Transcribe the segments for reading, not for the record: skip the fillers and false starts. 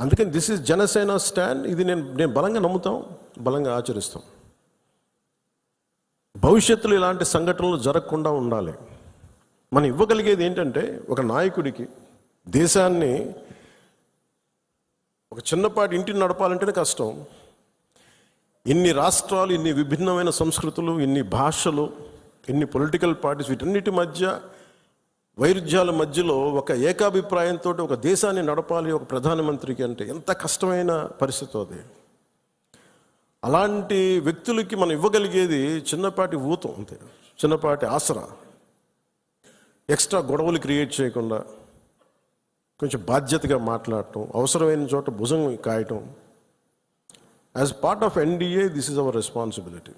అందుకని this is Janasena stand. ఇది నేను బలంగా నమ్ముతాం, బలంగా ఆచరిస్తాం. భవిష్యత్తులో ఇలాంటి సంఘటనలు జరగకుండా ఉండాలి. మనం ఇవ్వగలిగేది ఏంటంటే, ఒక నాయకుడికి దేశాన్ని ఒక చిన్నపాటి ఇంటిని నడపాలంటేనే కష్టం. ఇన్ని రాష్ట్రాలు, ఇన్ని విభిన్నమైన సంస్కృతులు, ఇన్ని భాషలు, ఇన్ని పొలిటికల్ పార్టీస్, వీటన్నిటి మధ్య వైరుధ్యాల మధ్యలో ఒక ఏకాభిప్రాయంతో ఒక దేశాన్ని నడపాలి ఒక ప్రధానమంత్రికి అంటే ఎంత కష్టమైన పరిస్థితి అది. అలాంటి వ్యక్తులకి మనం ఇవ్వగలిగేది చిన్నపాటి ఊతం అంతే, చిన్నపాటి ఆసరా. ఎక్స్ట్రా గొడవలు క్రియేట్ చేయకుండా కొంచెం బాధ్యతగా మాట్లాడటం, అవసరమైన చోట భుజం కాయటం. As part of NDA this is our responsibility.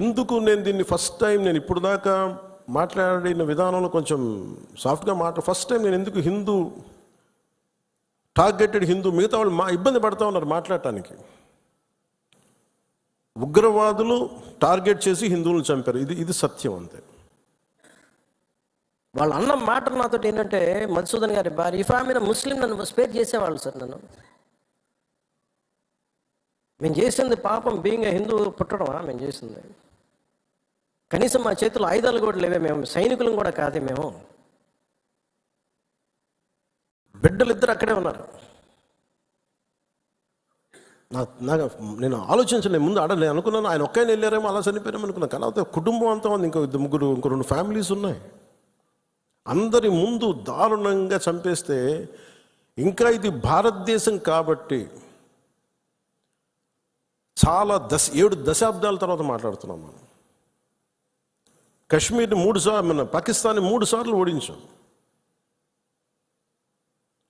ఎందుకు నేను దీన్ని ఫస్ట్ టైం, నేను ఇప్పుడు దాకా మాట్లాడిన విధానంలో కొంచెం సాఫ్ట్గా ఫస్ట్ టైం నేను ఎందుకు హిందూ, టార్గెటెడ్ హిందూ, మిగతా వాళ్ళు ఇబ్బంది పడతా ఉన్నారు మాట్లాడటానికి. ఉగ్రవాదులు టార్గెట్ చేసి హిందువులను చంపారు, ఇది సత్యం అంతే. వాళ్ళు అన్న మాట నాతో ఏంటంటే, మధుసూదన్ గారి భార్య ఇఫ్ ఆమె ముస్లిం నన్ను స్పేర్ చేసేవాళ్ళు సార్. మేము చేసింది పాపం, బీయింగ్ హిందూ పుట్టడమా మేము చేసింది? కనీసం మా చేతుల్లో ఆయుధాలు కూడా లేవే, మేము సైనికులం కూడా కాదే. మేము బిడ్డలు ఇద్దరు అక్కడే ఉన్నారు. నేను ఆలోచించలేదు ముందు. నేను అనుకున్నాను ఆయన ఒక్కైనా వెళ్ళారేమో, అలా చనిపోయారేమో అనుకున్నాను. కానీ కుటుంబం అంతా ఉంది, ఇంకో ముగ్గురు, ఇంకో 2 ఫ్యామిలీస్ ఉన్నాయి. అందరి ముందు దారుణంగా చంపేస్తే, ఇంకా ఇది భారతదేశం కాబట్టి చాలా 7 దశాబ్దాల తర్వాత మాట్లాడుతున్నాం మనం. కశ్మీర్ని 3 సార్లు, మన పాకిస్తాన్ని 3 సార్లు ఓడించాం.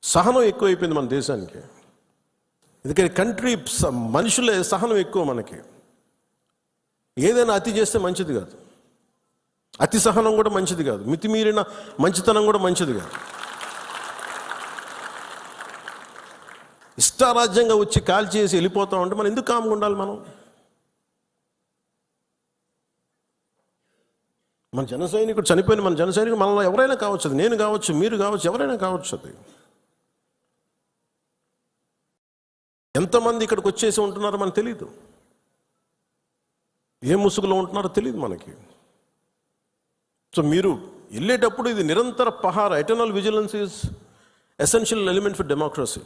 సహనం ఎక్కువైపోయింది మన దేశానికి. ఎందుకంటే కంట్రీ మనుషులే సహనం ఎక్కువ మనకి. ఏదైనా అతి చేస్తే మంచిది కాదు, అతి సహనం కూడా మంచిది కాదు, మితిమీరిన మంచితనం కూడా మంచిది కాదు. ఇష్టారాజ్యంగా వచ్చి కాల్ చేసి వెళ్ళిపోతా ఉంటే మనం ఎందుకు కామ్గా ఉండాలి? మన జన సైనికుడు చనిపోయిన మన జన సైనికుడు మనలో ఎవరైనా కావచ్చు, అది నేను కావచ్చు, మీరు కావచ్చు, ఎవరైనా కావచ్చు. అది ఎంతమంది ఇక్కడికి వచ్చేసి ఉంటున్నారో మనకు తెలియదు, ఏ ముసుగులో ఉంటున్నారో తెలియదు మనకి. సో మీరు వెళ్ళేటప్పుడు ఇది నిరంతర పహార, eternal vigilance is essential element for democracy.